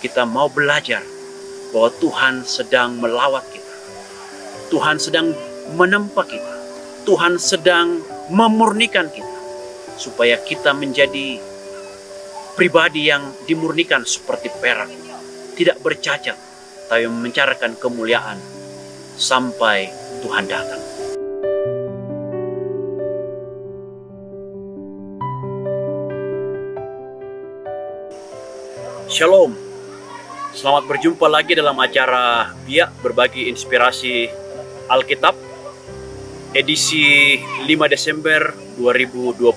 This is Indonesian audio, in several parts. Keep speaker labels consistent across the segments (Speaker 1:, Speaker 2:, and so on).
Speaker 1: kita mau belajar bahwa Tuhan sedang melawat kita. Tuhan sedang menempa kita. Tuhan sedang memurnikan kita. Supaya kita menjadi pribadi yang dimurnikan seperti perak. Tidak bercacat, tapi mencarakan kemuliaan sampai Tuhan datang. Shalom. Selamat berjumpa lagi dalam acara Biak Berbagi Inspirasi Alkitab edisi 5 Desember 2021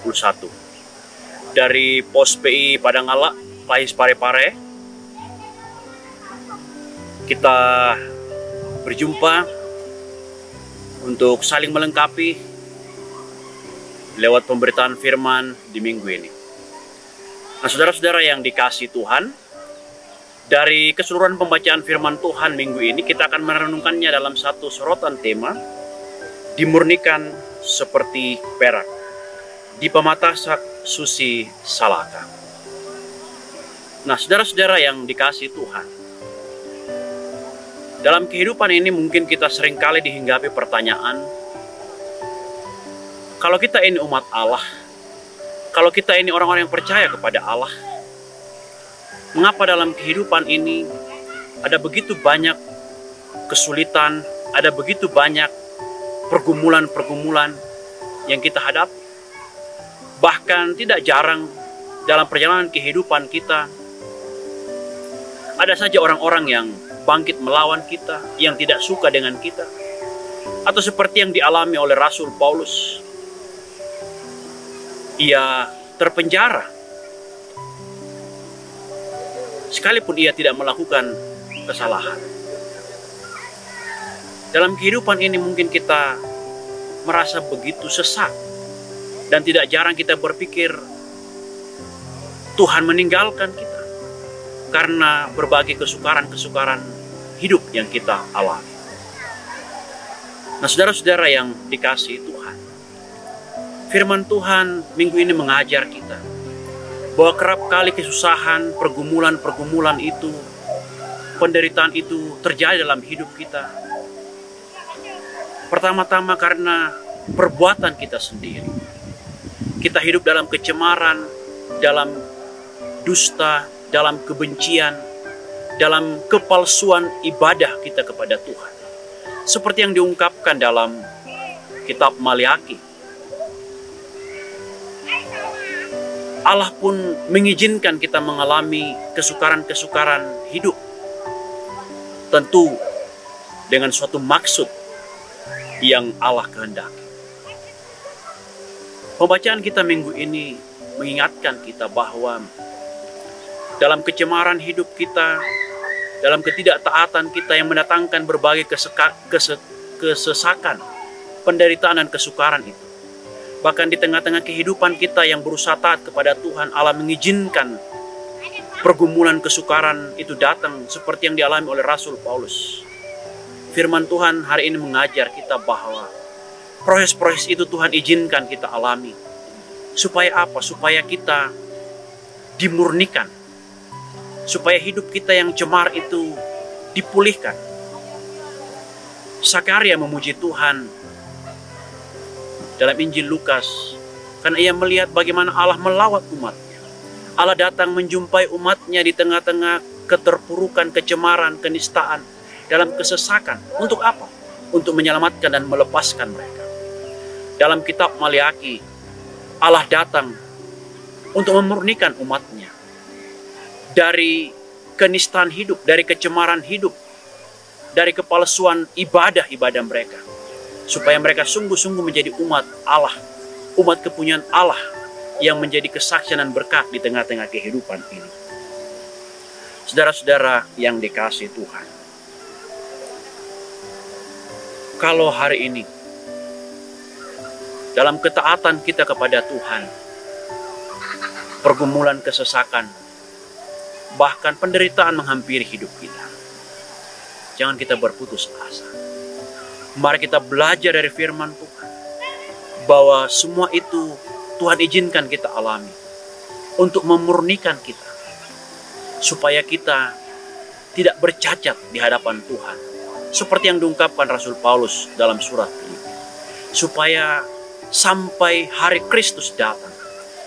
Speaker 1: dari Pos PI Padangala, Pahis Parepare. Kita berjumpa untuk saling melengkapi lewat pemberitaan firman di minggu ini. Nah, saudara-saudara yang dikasihi Tuhan, dari keseluruhan pembacaan firman Tuhan minggu ini, kita akan merenungkannya dalam satu sorotan tema, dimurnikan seperti perak, di Pematasak Susi Salaka. Nah, saudara-saudara yang dikasihi Tuhan, dalam kehidupan ini mungkin kita seringkali dihinggapi pertanyaan, kalau kita ini umat Allah, kalau kita ini orang-orang yang percaya kepada Allah, mengapa dalam kehidupan ini ada begitu banyak kesulitan, ada begitu banyak pergumulan-pergumulan yang kita hadapi? Bahkan tidak jarang dalam perjalanan kehidupan kita, ada saja orang-orang yang bangkit melawan kita, yang tidak suka dengan kita. Atau seperti yang dialami oleh Rasul Paulus, ia terpenjara sekalipun ia tidak melakukan kesalahan. Dalam kehidupan ini mungkin kita merasa begitu sesak, dan tidak jarang kita berpikir Tuhan meninggalkan kita karena berbagai kesukaran-kesukaran hidup yang kita alami. Nah, saudara-saudara yang dikasihi Tuhan, firman Tuhan minggu ini mengajar kita bahwa kerap kali kesusahan, pergumulan-pergumulan itu, penderitaan itu terjadi dalam hidup kita. Pertama-tama karena perbuatan kita sendiri. Kita hidup dalam kecemaran, dalam dusta, dalam kebencian, dalam kepalsuan ibadah kita kepada Tuhan. Seperti yang diungkapkan dalam kitab Maliaki. Allah pun mengizinkan kita mengalami kesukaran-kesukaran hidup. Tentu dengan suatu maksud yang Allah kehendaki. Pembacaan kita minggu ini mengingatkan kita bahwa dalam kecemaran hidup kita, dalam ketidaktaatan kita yang mendatangkan berbagai kesesakan, penderitaan dan kesukaran itu, bahkan di tengah-tengah kehidupan kita yang berusaha taat kepada Tuhan, Allah mengizinkan pergumulan kesukaran itu datang seperti yang dialami oleh Rasul Paulus. Firman Tuhan hari ini mengajar kita bahwa proses-proses itu Tuhan izinkan kita alami. Supaya apa? Supaya kita dimurnikan. Supaya hidup kita yang cemar itu dipulihkan. Sakaria memuji Tuhan dalam Injil Lukas, karena ia melihat bagaimana Allah melawat umatnya. Allah datang menjumpai umatnya di tengah-tengah keterpurukan, kecemaran, kenistaan, dalam kesesakan. Untuk apa? Untuk menyelamatkan dan melepaskan mereka. Dalam kitab Maliaki, Allah datang untuk memurnikan umatnya dari kenistaan hidup, dari kecemaran hidup, dari kepalsuan ibadah-ibadah mereka. Supaya mereka sungguh-sungguh menjadi umat Allah, umat kepunyaan Allah yang menjadi kesaksian dan berkat di tengah-tengah kehidupan ini. Saudara-saudara yang dikasihi Tuhan, kalau hari ini dalam ketaatan kita kepada Tuhan, pergumulan kesesakan, bahkan penderitaan menghampiri hidup kita, jangan kita berputus asa. Mari kita belajar dari firman Tuhan bahwa semua itu Tuhan izinkan kita alami untuk memurnikan kita, supaya kita tidak bercacat di hadapan Tuhan. Seperti yang diungkapkan Rasul Paulus dalam surat Filipi. Supaya sampai hari Kristus datang,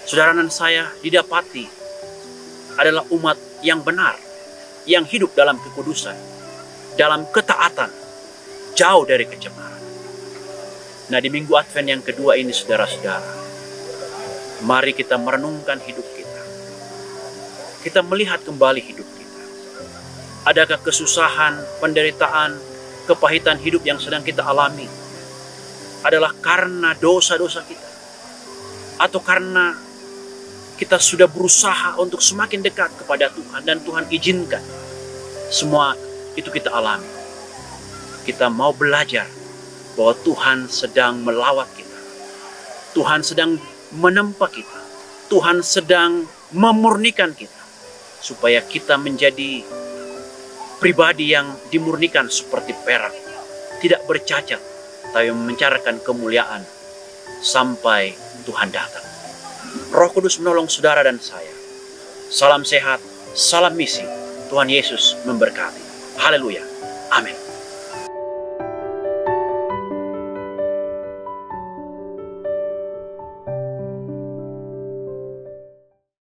Speaker 1: saudara dan saya didapati adalah umat yang benar, yang hidup dalam kekudusan, dalam ketaatan, jauh dari kecemaran. Nah, di minggu Advent yang kedua ini, saudara-saudara, mari kita merenungkan hidup kita. Kita melihat kembali hidup kita. Adakah kesusahan, penderitaan, kepahitan hidup yang sedang kita alami adalah karena dosa-dosa kita? Atau karena kita sudah berusaha untuk semakin dekat kepada Tuhan dan Tuhan izinkan semua itu kita alami? Kita mau belajar bahwa Tuhan sedang melawat kita. Tuhan sedang menempa kita. Tuhan sedang memurnikan kita. Supaya kita menjadi pribadi yang dimurnikan seperti perak. Tidak bercacat, tapi mencarakan kemuliaan sampai Tuhan datang. Roh Kudus menolong saudara dan saya. Salam sehat, salam misi. Tuhan Yesus memberkati. Haleluya. Amin.